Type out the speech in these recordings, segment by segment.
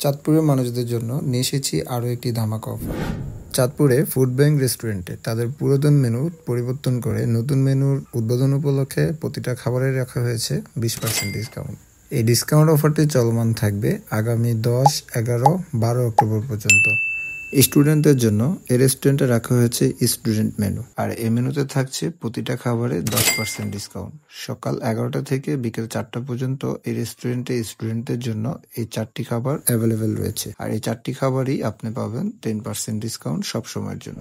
চাঁদপুরের মানুষদের জন্য নিয়ে এসেছি আরও একটি ধামাকা অফার। চাঁদপুরে ফুড ব্যাংক রেস্টুরেন্টে তাদের পুরাতন মেনু পরিবর্তন করে নতুন মেনুর উদ্বোধন উপলক্ষে প্রতিটা খাবারে রাখা হয়েছে 20% ডিসকাউন্ট। এই ডিসকাউন্ট অফারটি চলমান থাকবে আগামী 10, 11, 12 অক্টোবর পর্যন্ত। স্টুডেন্টদের জন্য এই রেস্টুরেন্টে রাখা হয়েছে স্টুডেন্ট মেনু, আর এই মেনুতে থাকছে প্রতিটা খাবারে 10% ডিসকাউন্ট। সকাল 11টা থেকে বিকেল 4টা পর্যন্ত এই রেস্টুরেন্টে স্টুডেন্টদের জন্য এই 4টি খাবার অ্যাভেলেবেল রয়েছে, আর এই 4টি খাবারই আপনি পাবেন 10% ডিসকাউন্ট সব সময়ের জন্য।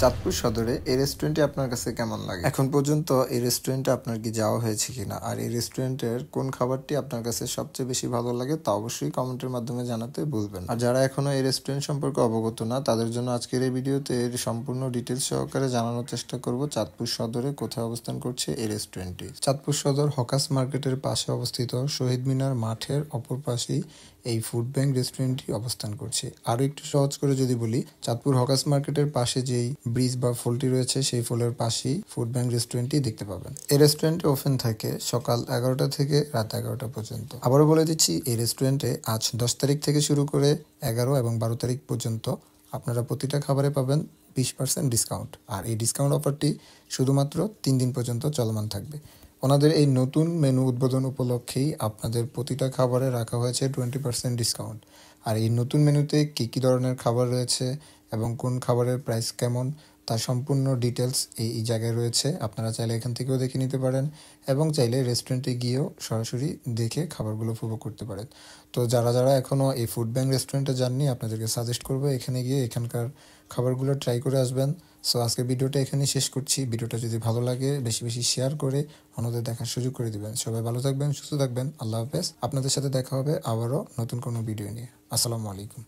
চাঁদপুর সদরে এই রেস্টুরেন্টটি আপনার কাছে কেমন লাগে? এখন পর্যন্ত এই রেস্টুরেন্টে আপনার কি যাওয়া হয়েছে কিনা, আর এই রেস্টুরেন্টের কোন খাবারটি আপনার কাছে সবচেয়ে বেশি ভালো লাগে তা অবশ্যই কমেন্টের মাধ্যমে জানাতে ভুলবেন। আর যারা এখনো এই রেস্টুরেন্ট সম্পর্কে অবগত না, তাদের জন্য আজকের এই ভিডিওতে এর সম্পূর্ণ ডিটেলস সহকারে জানানোর চেষ্টা করব চাঁদপুর সদরে কোথায় অবস্থান করছে এই রেস্টুরেন্টটি। চাঁদপুর সদর হকাস মার্কেটের পাশে অবস্থিত শহীদ মিনার মাঠের অপর পাশেই এই ফুড ব্যাংক রেস্টুরেন্টটি অবস্থান করছে। আরও একটু সহজ করে যদি বলি, চাঁদপুর হকাস মার্কেটের পাশে যেই ব্রিজ বা ফলটি রয়েছে সেই ফলের পাশেই ফুড ব্যাংক রেস্টুরেন্টটি দেখতে পাবেন। এই রেস্টুরেন্টে ওপেন থাকে সকাল 11টা থেকে রাত 11টা পর্যন্ত। আবারও বলে দিচ্ছি, এই রেস্টুরেন্টে আজ 10 তারিখ থেকে শুরু করে 11 এবং 12 তারিখ পর্যন্ত আপনারা প্রতিটা খাবারে পাবেন 20% ডিসকাউন্ট। আর এই ডিসকাউন্ট অফারটি শুধুমাত্র 3 দিন পর্যন্ত চলমান থাকবে। ওনাদের এই নতুন মেনু উদ্বোধন উপলক্ষেই আপনাদের প্রতিটা খাবারে রাখা হয়েছে 20% ডিসকাউন্ট। আর এই নতুন মেনুতে কী কী ধরনের খাবার রয়েছে এবং কোন খাবারের প্রাইস কেমন তার সম্পূর্ণ ডিটেলস এই জায়গায় রয়েছে। আপনারা চাইলে এখান থেকেও দেখে নিতে পারেন এবং চাইলে রেস্টুরেন্টে গিয়েও সরাসরি দেখে খাবারগুলো উপভোগ করতে পারেন। তো যারা যারা এখনও এই ফুড ব্যাংক রেস্টুরেন্টে যাননি, আপনাদেরকে সাজেস্ট করবো এখানে গিয়ে এখানকার খাবারগুলো ট্রাই করে আসবেন। সো আজকে ভিডিওটা এখানেই শেষ করছি। ভিডিওটা যদি ভালো লাগে বেশি বেশি শেয়ার করে অন্যদের দেখার সুযোগ করে দিবেন। সবাই ভালো থাকবেন, সুস্থ থাকবেন। আল্লাহ হাফেজ। আপনাদের সাথে দেখা হবে আবারও নতুন কোনো ভিডিও নিয়ে। আসসালামু আলাইকুম।